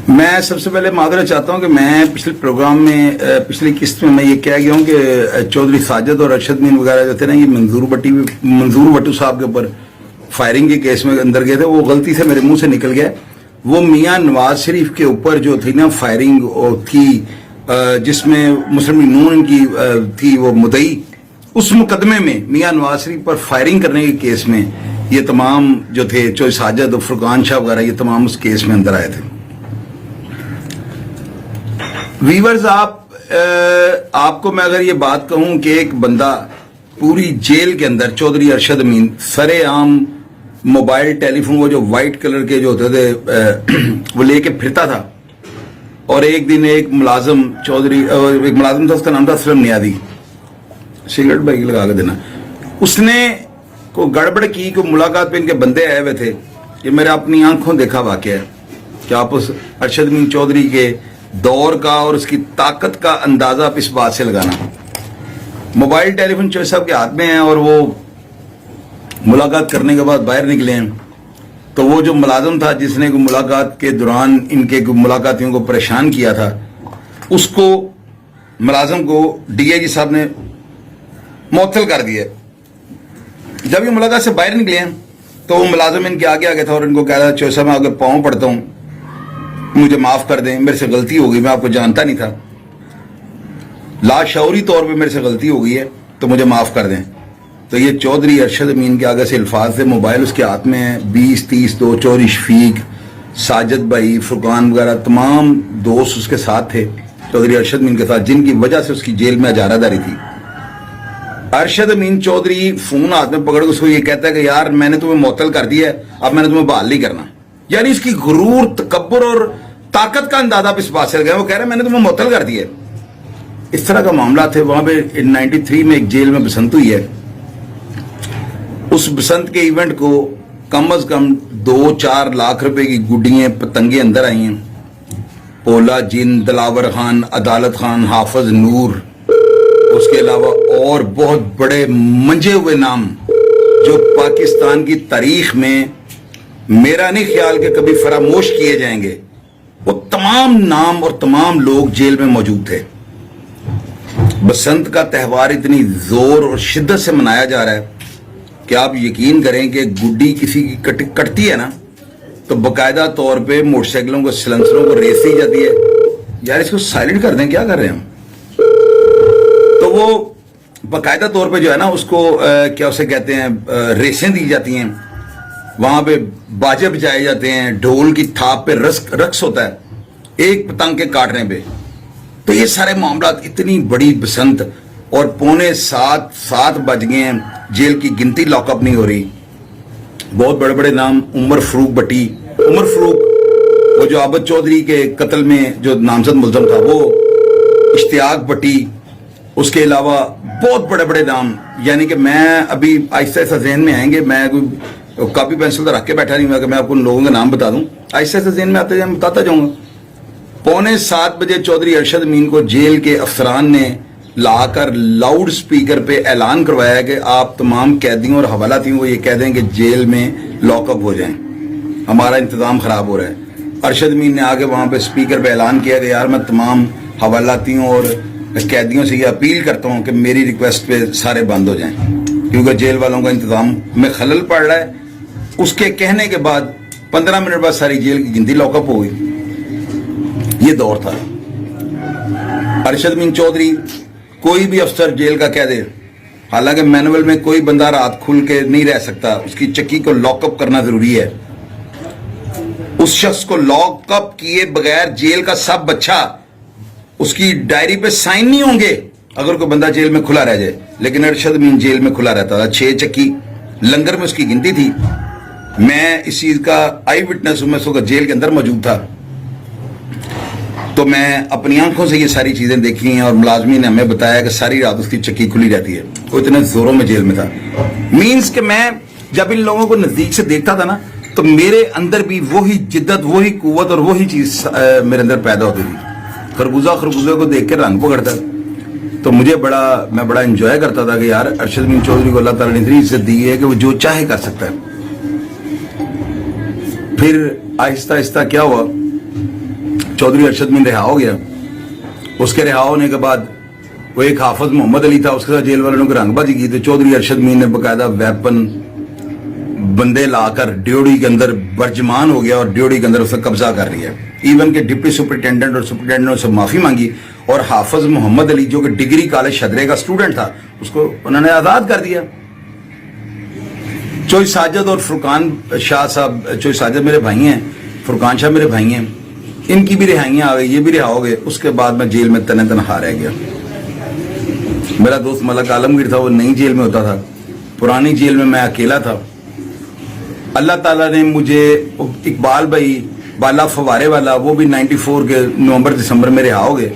मैं सबसे पहले माजरत चाहता हूं कि मैं पिछले प्रोग्राम में पिछली किस्त में मैं ये कह गया हूं कि चौधरी साजिद और अरशद मीन वगैरह जो थे ना, ये मंजूर भट्टू साहब के ऊपर फायरिंग के केस में अंदर गए थे। वो गलती से मेरे मुंह से निकल गया। वो मियां नवाज शरीफ के ऊपर जो थी ना फायरिंग थी, जिसमें मुस्लिम नून की थी वो मुदई, उस मुकदमे में मियां नवाज शरीफ पर फायरिंग करने के केस में ये तमाम जो थे चौधरी साजिद और फुरकान शाह वगैरह ये तमाम उस केस में अंदर आए थे। वीवर्स, आपको मैं अगर ये बात कहूं कि एक बंदा पूरी जेल के अंदर चौधरी अरशद मीन सरेआम मोबाइल टेलीफोन वो जो व्हाइट कलर के जो होते थे वो लेके फिरता था, और एक दिन एक मुलाजिम एक मुलाजिम था, उसका नाम था असलम नियादी, सिगरेट भाई लगा के देना, उसने को गड़बड़ की को मुलाकात पे इनके बंदे आए हुए थे। ये मेरे अपनी आंखों देखा वाकया है कि आप उस अरशद मीन चौधरी के दौर का और उसकी ताकत का अंदाजा आप इस बात से लगाना। मोबाइल टेलीफोन चौधरी साहब के हाथ में है और वो मुलाकात करने के बाद बाहर निकले हैं, तो वो जो मुलाजिम था जिसने को मुलाकात के दौरान इनके मुलाकातियों को परेशान किया था, उसको मुलाजिम को डीआईजी साहब ने मुअत्तल कर दिया। जब ये मुलाकात से बाहर निकले हैं तो वो मुलाजिम इनके आगे आ गया था और इनको कह रहा था, चौधरी साहब मैं आगे पाँव पड़ता हूँ, मुझे माफ कर दें, मेरे से गलती हो गई, मैं आपको जानता नहीं था, लाशऊरी तौर पे मेरे से गलती हो गई है, तो मुझे माफ कर दें। तो ये चौधरी अरशद मीन के आगे से अल्फाज थे, मोबाइल उसके हाथ में है, 20-30 दो चौधरी शफीक, साजिद भाई, फुरकान वगैरह तमाम दोस्त उसके साथ थे चौधरी अरशद मीन के साथ, जिनकी वजह से उसकी जेल में अजारादारी थी। अरशद मीन चौधरी फोन हाथ में पकड़ के उसको ये कहता है कि यार मैंने तुम्हें मुअत्तल कर दिया है, अब मैंने तुम्हें बहाल नहीं करना। यानी इसकी गुरूर, तकब्बुर और ताकत का अंदाजा आप इस बात से लगा। वो कह रहे हैं मैंने तुम्हें मुअत्तल कर दिया। इस तरह का मामला थे। वहां पे 93 में एक जेल में बसंत हुई है। उस बसंत के इवेंट को कम अज कम 2-4 लाख रुपए की गुड्डियां पतंगे अंदर आई हैं। पोला जिन, दिलावर खान, अदालत खान, हाफिज नूर, उसके अलावा और बहुत बड़े मंजे हुए नाम जो पाकिस्तान की तारीख में मेरा नहीं ख्याल कि कभी फरामोश किए जाएंगे, वो तमाम नाम और तमाम लोग जेल में मौजूद थे। बसंत का त्यौहार इतनी जोर और शिद्दत से मनाया जा रहा है कि आप यकीन करें कि गुड्डी किसी की कटती है ना, तो बाकायदा तौर पे मोटरसाइकिलों को, सिलेंसरों को रेस दी जाती है। यार इसको साइलेंट कर दें, क्या कर रहे हैं हम? तो वो बाकायदा तौर पे जो है ना उसको क्या उसे कहते हैं, रेसें दी जाती हैं, वहां पे बाजे बजाए जाते हैं, ढोल की थाप पे रक्स होता है एक पतंग के काटने पे। तो ये सारे मामला, इतनी बड़ी बसंत और 6:45 बज गए हैं, जेल की गिनती लॉकअप नहीं हो रही। बहुत बड़े बड़े नाम, उमर फरूक, वो जो आबद चौधरी के कत्ल में जो नामजद मुल्ज़म था वो, इश्तियाक भट्टी, उसके अलावा बहुत बड़े बड़े नाम। यानी कि मैं अभी आहिस्ता आहिस्ता ज़हन में आएंगे, मैं कोई कॉपी पेंसिल तो रख के बैठा नहीं हुआ कि मैं आपको उन लोगों के नाम बता दूं, आहिस्ता आहिस्ता ज़हन में आते जाए बताता जाऊंगा। 7:45 बजे चौधरी अरशद मीन को जेल के अफसरान ने लाकर लाउड स्पीकर पे ऐलान करवाया कि आप तमाम कैदियों और हवालातियों को ये कह दें कि जेल में लॉकअप हो जाएं, हमारा इंतजाम खराब हो रहा है। अरशद मीन ने आगे वहां पे स्पीकर पे ऐलान किया कि यार मैं तमाम हवालातियों और कैदियों से ये अपील करता हूं कि मेरी रिक्वेस्ट पे सारे बंद हो जाएं, क्योंकि जेल वालों का इंतजाम में खलल पड़ रहा है। उसके कहने के बाद 15 मिनट बाद सारी जेल की गिनती लॉकअप हो गई। ये दौर था। अरशद मीन चौधरी, कोई भी अफसर जेल का कह दे, हालांकि मैनुअल में कोई बंदा रात खुल के नहीं रह सकता, उसकी चक्की को लॉकअप करना जरूरी है। उस शख्स को लॉकअप किए बगैर जेल का सब बच्चा उसकी डायरी पे साइन नहीं होंगे अगर कोई बंदा जेल में खुला रह जाए। लेकिन अरशद मीन जेल में खुला रहता था। 6 चक्की लंगर में उसकी गिनती थी। मैं इस चीज का आई विटनेस हूं, मैं उसको जेल के अंदर मौजूद था, तो मैं अपनी आंखों से ये सारी चीजें देखी हैं और मुलाजमी ने हमें बताया कि सारी रात उसकी चक्की खुली रहती है। वो इतने जोरों में जेल में था। मीन्स कि मैं जब इन लोगों को नजदीक से देखता था ना, तो मेरे अंदर भी वही जिद्दत, वही कुव्वत और वही चीज मेरे अंदर पैदा होती थी। खरबूजे को देख के रंग पकड़ता, तो मैं बड़ा एंजॉय करता था कि यार अरशद मीन चौधरी को अल्लाह ताला ने इतनी इज्जत दी है कि वो जो चाहे कर सकता है। फिर आहिस्ता आहिस्ता क्या हुआ चौधरी अरशद मीन रिहा हो गया। उसके रिहा होने के बाद वो एक हाफिज मोहम्मद अली था, उसके साथ जेल वालों ने रंगबाजी की, तो चौधरी अरशद मीन ने बाकायदा वेपन बंदे लाकर ड्योड़ी के अंदर बर्जमान हो गया और ड्योड़ी के अंदर उसने कब्जा कर लिया। इवन के डिप्टी सुपरिटेंडेंट और सुपरिटेंडेंट ने माफी मांगी और हाफिज मोहम्मद अली जो कि डिग्री कॉलेज शदरे का स्टूडेंट था उसको उन्होंने आजाद कर दिया। चोई साजिद और फुरकान शाह साहब, चोई साजिद मेरे भाई हैं, फुरकान शाह मेरे भाई हैं, इनकी भी रिहाइयां आ गई, ये भी रिहा हो गए। उसके बाद मैं जेल में तने तनहा रह गया। मेरा दोस्त मलक आलमगीर था, वो नई जेल में होता था, पुरानी जेल में मैं अकेला था। अल्लाह ताला ने मुझे इकबाल भाई बाला फवारे वाला, वो भी 94 के नवंबर दिसंबर में रिहा हो गए।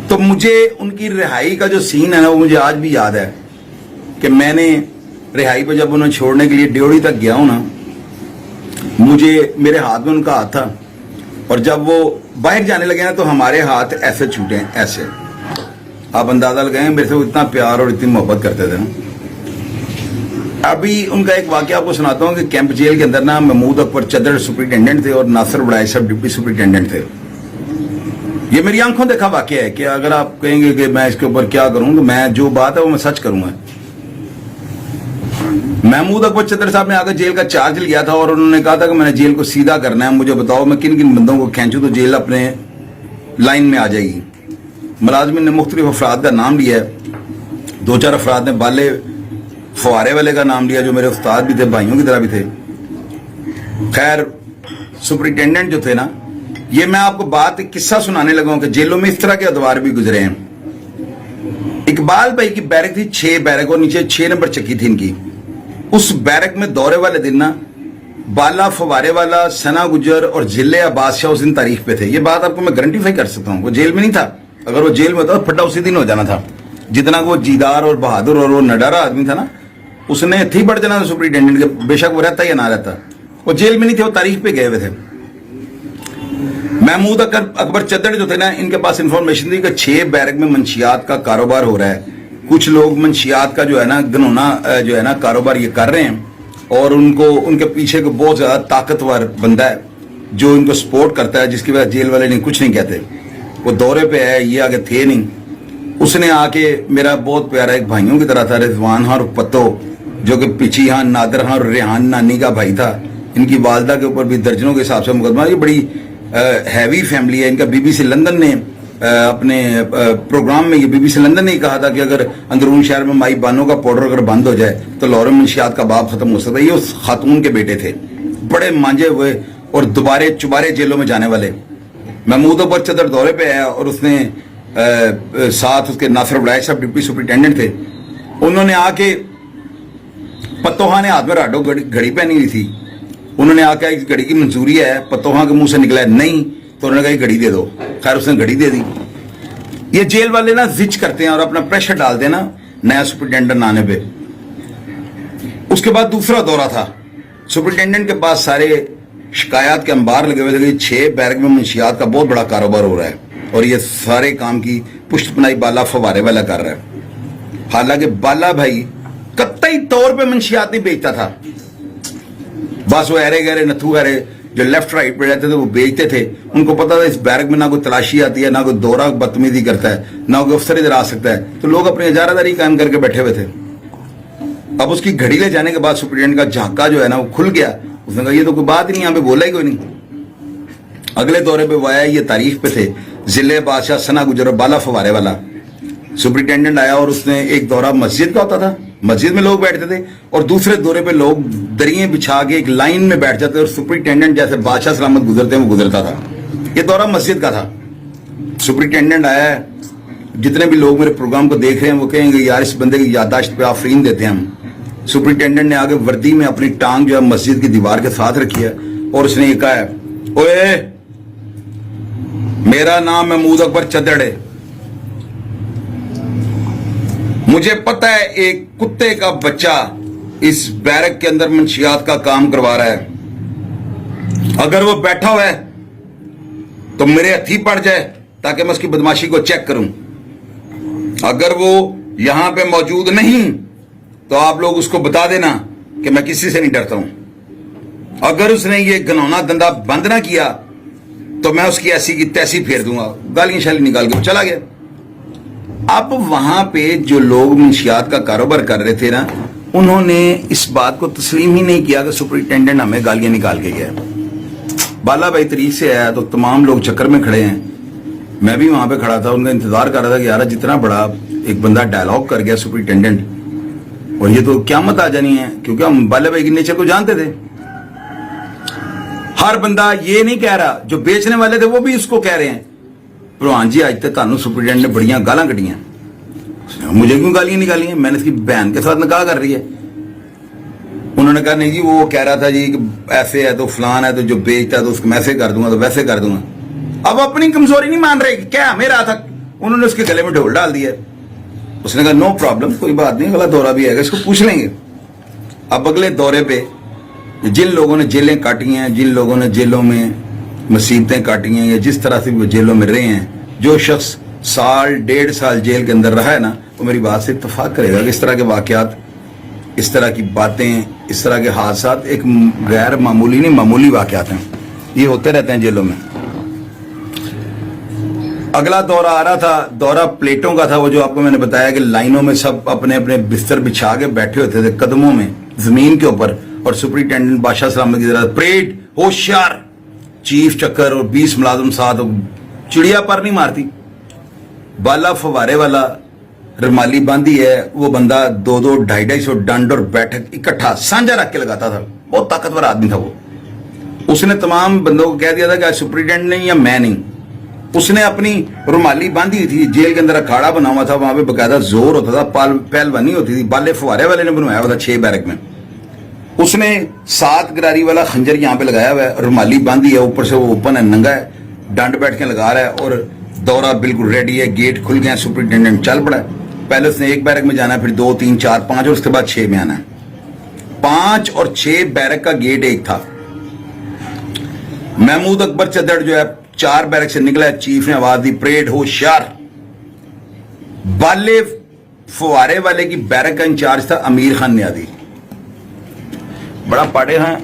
तो मुझे उनकी रिहाई का जो सीन है ना, वो मुझे आज भी याद है कि मैंने रिहाई पे जब उन्हें छोड़ने के लिए ड्योड़ी तक गया हूं ना, मुझे मेरे हाथ में उनका हाथ था और जब वो बाहर जाने लगे ना तो हमारे हाथ ऐसे छूटे हैं, ऐसे। आप अंदाजा लगाएं मेरे से वो इतना प्यार और इतनी मोहब्बत करते थे ना। अभी उनका एक वाकया आपको सुनाता हूँ कि कैंप जेल के अंदर ना महमूद अकबर चदर सुपरिटेंडेंट थे और नासिर बड़ाई साहब डिप्टी सुपरिटेंडेंट थे। ये मेरी आंखों देखा वाकया है कि अगर आप कहेंगे कि मैं इसके ऊपर क्या करूं तो मैं जो बात है वो मैं सच करूंगा। महमूद अकबर चदर साहब ने आकर जेल का चार्ज लिया था और उन्होंने कहा था कि मैंने जेल को सीधा करना है, मुझे बताओ मैं किन किन बंदों को खींचूं तो जेल अपने लाइन में आ जाएगी। मुलाजमिन ने मुख्तलिफ अफराद का नाम लिया है। 2-4 अफराद ने बाले फवारे वाले का नाम लिया जो मेरे उस्ताद भी थे, भाइयों की तरह भी थे। खैर सुपरिटेंडेंट जो थे ना, ये मैं आपको बात एक किस्सा सुनाने लगा हूं कि जेलों में इस तरह के अदवार भी गुजरे हैं। इकबाल भाई की बैरक थी 6 बैरक और नीचे 6 नंबर चक्की थी इनकी। उस बैरक में दौरे वाले दिन ना बाला फवारे वाला, सना गुजर और जिले अब्बास शाह उस दिन तारीख पे थे। ये बात आपको मैं गारंटीफाई कर सकता हूँ। वो जेल में नहीं था, अगर वो जेल में होता तो फटा उसी दिन हो जाना था। जितना वो जीदार और बहादुर और वो नडारा आदमी था ना, उसने थी बढ़ जाना था सुपरिटेंडेंट के, बेशक वो रहता या ना रहता। वो जेल में नहीं थे, वो तारीख पे गए हुए थे। महमूद अकबर चद्दड़ जो थे ना, इनके पास इंफॉर्मेशन थी कि 6 बैरक में मंशियात का कारोबार हो रहा है। कुछ लोग मंशियात का जो है ना घनौना जो है ना कारोबार ये कर रहे हैं और उनको उनके पीछे को बहुत ज्यादा ताकतवर बंदा है जो इनको सपोर्ट करता है, जिसकी वजह जेल वाले नहीं कुछ नहीं कहते। वो दौरे पे है, ये आगे थे नहीं। उसने आके, मेरा बहुत प्यारा एक भाइयों की तरह था, रिजवान खान और पत्तो, जो कि पिची खान, नादर खान और रेहान नानी का भाई था। इनकी वालदा के ऊपर भी दर्जनों के हिसाब से मुकदमा। ये बड़ी हैवी फैमिली है। इनका बीबीसी लंदन ने अपने प्रोग्राम में, ये बीबीसी लंदन ने कहा था कि अगर अंदरून शहर में माई बानो का पाउडर अगर बंद हो जाए तो लाहौर में मंशियात का बाप खत्म हो सकता है। ये उस खातून के बेटे थे, बड़े मांझे हुए और दोबारे चुबारे जेलों में जाने वाले। महमूद अकबर चदर दौरे पे आया और उसने साथ उसके नासिर बड़ाई साहब डिप्टी सुपरिटेंडेंट थे। उन्होंने आके, पत्तोहा ने हाथ में राडो घड़ी पहनी हुई थी, उन्होंने आके इस घड़ी की मंजूरी है, पत्तोहा के मुंह से निकला है नहीं, तो उन्होंने कहा घड़ी दे दो। खैर उसने घड़ी दे दी। ये जेल वाले ना जिच करते हैं और अपना प्रेशर डालते हैं ना नया सुपरिटेंडेंट आने पे। उसके बाद दूसरा दौरा था, सुपरिटेंडेंट के पास सारे शिकायत के अंबार लगे हुए थे। 6 बैरक में मंशियात का बहुत बड़ा कारोबार हो रहा है और ये सारे काम की पुष्ट पनाई बाला फवारे वाला कर रहा है। हालांकि बाला भाई कतई तौर पे मंशियात नहीं बेचता था, बस वो अरे गहरे नथु गहरे जो लेफ्ट राइट पे रहते थे वो बेचते थे। उनको पता था इस बैरक में ना कोई तलाशी आती है, ना कोई दौरा बदतमीजी करता है, ना कोई अफसर इधर आ सकता है, तो लोग अपनी इजारादारी कायम करके बैठे हुए थे। अब उसकी घड़ी ले जाने के बाद सुपरिटेंडेंट का झांका जो है ना वो खुल गया। उसने कहा ये तो कोई बात ही नहीं, यहाँ पे बोला ही कोई नहीं। अगले दौरे पे वो आया, ये तारीख पे थे, जिले बादशाह, सना गुजर, बाला फवारे वाला। सुपरिटेंडेंट आया और उसने एक दौरा मस्जिद का होता था, मस्जिद में लोग बैठते थे, और दूसरे दौरे पे लोग दरिये बिछा के एक लाइन में बैठ जाते और सुपरिटेंडेंट जैसे बादशाह सलामत गुजरते हैं वो गुजरता था। ये दौरा मस्जिद का था। सुपरिटेंडेंट आया है, जितने भी लोग मेरे प्रोग्राम को देख रहे हैं वो कहेंगे यार इस बंदे की याददाश्त पे आफरीन देते हैं हम। सुपरिटेंडेंट ने आगे वर्दी में अपनी टांग जो है मस्जिद की दीवार के साथ रखी है और उसने ये कहा है, ओए मेरा नाम महमूद अकबर चद्दड़ है, मुझे पता है एक कुत्ते का बच्चा इस बैरक के अंदर मंशियात का काम करवा रहा है। अगर वो बैठा हुआ है तो मेरे हथी पड़ जाए ताकि मैं उसकी बदमाशी को चेक करूं। अगर वो यहां पे मौजूद नहीं तो आप लोग उसको बता देना कि मैं किसी से नहीं डरता हूं। अगर उसने ये घनौना धंधा बंद ना किया तो मैं उसकी ऐसी की तैसी फेर दूंगा, गालियां शाली निकाल के चला गया। अब वहां पे जो लोग मंशियात का कारोबार कर रहे थे ना, उन्होंने इस बात को तस्लीम ही नहीं किया कि सुपरिटेंडेंट हमें गालियां निकाल के गया। बाला भाई तरीक से आया तो तमाम लोग चक्कर में खड़े हैं, मैं भी वहां पे खड़ा था, उनका इंतजार कर रहा था कि यार जितना बड़ा एक बंदा डायलॉग कर गया सुपरिटेंडेंट, और ये तो क्यामत आ जानी है, क्योंकि हम बाला भाई की नेचर को जानते थे। हर बंदा ये नहीं कह रहा, जो बेचने वाले थे वो भी उसको कह रहे हैं, भलवान जी आज तक तानू सुपरिटेंडेंट ने बड़ियां गालां कटियां, मुझे क्यों गालियां निकाली हैं, मैंने इसकी बहन के साथ निकाह कर रही है। उन्होंने कहा नहीं जी वो कह रहा था जी कि ऐसे है तो फलान है, तो जो बेचता है तो उसको मैं ऐसे कर दूंगा तो वैसे कर दूंगा। अब अपनी कमजोरी नहीं मान रहे, क्या हमें रहा था, उन्होंने उसके गले में ढोल डाल दिया। उसने कहा नो प्रॉब्लम, कोई बात नहीं, अगला दौरा भी आएगा, इसको पूछ लेंगे। अब अगले दौरे पे जिन लोगों ने जेलें काटी हैं, जिन लोगों ने जेलों में मुसीबतें काटी हैं, या जिस तरह से वो जेलों में रहे हैं, जो शख्स साल 1.5 साल जेल के अंदर रहा है ना, वो मेरी बात से इत्तेफाक करेगा कि इस तरह के वाकयात, इस तरह की बातें, इस तरह के हादसात एक गैर मामूली नहीं मामूली वाकयात हैं, ये होते रहते हैं जेलों में। अगला दौरा आ रहा था, दौरा प्लेटों का था, वो जो आपको मैंने बताया कि लाइनों में सब अपने अपने बिस्तर बिछा के बैठे होते थे कदमों में जमीन के ऊपर, और सुपरिटेंडेंट बादशाह सलामत की तरह परेड होशियार, चीफ चक्कर और 20 मुलाजिम साथ, चिड़िया पर नहीं मारती। बाला फवारे वाला रुमाली बांधी है, वो बंदा 200 250 डंड और बैठक इकट्ठा साझा रख के लगाता था, बहुत ताकतवर आदमी था वो। उसने तमाम बंदों को कह दिया था कि आज सुपरिटेंडेंट नहीं या मैं नहीं। उसने अपनी रुमाली बांधी थी, जेल के अंदर अखाड़ा बना हुआ था, वहां पे बकायदा जोर होता था, पहलवानी होती थी, बाले फवारे वाले ने बनवाया हुआ था 6 बैरक में। उसने 7 गरारी वाला खंजर यहाँ पे लगाया हुआ है, रुमाली बांधी है, ऊपर से वो ओपन है, नंगा है, डंड बैठ के लगा रहा है, और दौरा बिल्कुल रेडी है, गेट खुल गया, सुपरिटेंडेंट चल पड़ा है। पहले उसने 1 बैरक में जाना है, फिर 2, 3, 4, 5 और उसके बाद 6 में आना है। 5 और 6 बैरक का गेट एक था। महमूद अकबर चद्दड़ जो है 4 बैरक से निकला है, चीफ ने आवाज दी परेड होशियार। बाले फवारे वाले की बैरक का इंचार्ज था अमीर खान न्याजी, बड़ा पाड़े हैं,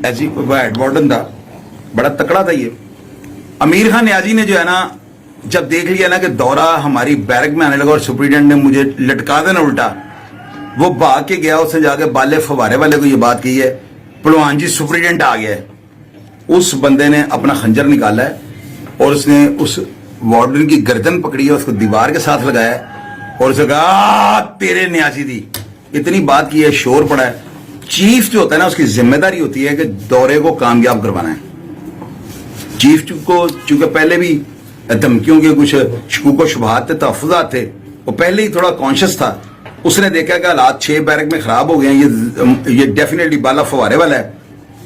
ऐसी हेड वार्डन था, बड़ा तकड़ा था ये। अमीर खान न्याजी ने जो है ना, जब देख लिया ना कि दौरा हमारी बैरक में आने लगा और सुपरिटेंडेंट ने मुझे लटका देना उल्टा, वो भाग के गया, उसने जाके बाले फवारे वाले को ये बात कही है, पहलवान जी सुपरिटेंडेंट आ गया है। उस बंदे ने अपना खंजर निकाला है और उसने उस वार्डन की गर्दन पकड़ी है, उसको दीवार के साथ लगाया और उसे कहा तेरे न्याजी दी, इतनी बात की है, शोर पड़ा है। चीफ जो होता है ना, उसकी जिम्मेदारी होती है कि दौरे को कामयाब करवाना है। चीफ को चूंकि पहले भी धमकियों के कुछ शकूक शुबहात थे, तहफ़्फ़ुज़ात थे, वो पहले ही थोड़ा कॉन्शियस था। उसने देखा कि हालात 6 बैरक में खराब हो गए हैं, ये डेफिनेटली बाला फवारे वाला है।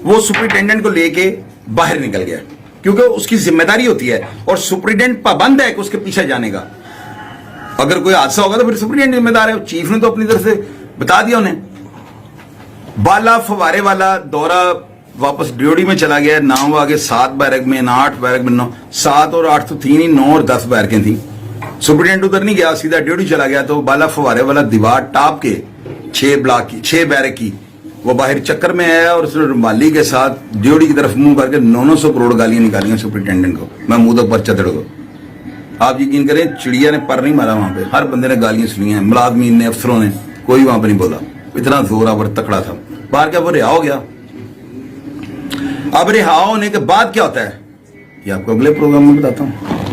वो सुपरिटेंडेंट को लेके बाहर निकल गया, क्योंकि उसकी जिम्मेदारी होती है और सुपरिटेंडेंट पाबंद है कि उसके पीछे जाने का। अगर कोई हादसा होगा तो फिर सुपरिटेंडेंट जिम्मेदार है। चीफ ने तो अपनी तरफ से बता दिया उन्हें। बाला फवारे वाला दौरा वापस ड्यूटी में चला गया, ना वो आगे 7 बैरक में, ना 8 बैरक में, 9, 7 और 8 तो थी नहीं, 9 और 10 बैरकें थी। सुपरिटेंडेंट उधर नहीं गया, सीधा ड्यूटी चला गया। तो बाला फवारे वाला दीवार टाप के 6 ब्लॉक की, 6 बैरक की, वो बाहर चक्कर में आया और उसने रुमाली के साथ ड्यूटी की तरफ मुंह करके 900 करोड़ गालियां निकाली सुपरिटेंडेंट को, महमूद अकबर चद्दड़ को। आप यकीन करें, चिड़िया ने पर नहीं मारा वहां पे, हर बंदे ने गालियां सुनी हैं, मुलाजमीन ने, अफसरों ने, कोई वहां पर नहीं बोला। इतना जोरावर तकड़ा था। बाहर क्या वो रिहा हो गया। अब रिहा होने के बाद क्या होता है ये आपको अगले प्रोग्राम में बताता हूं।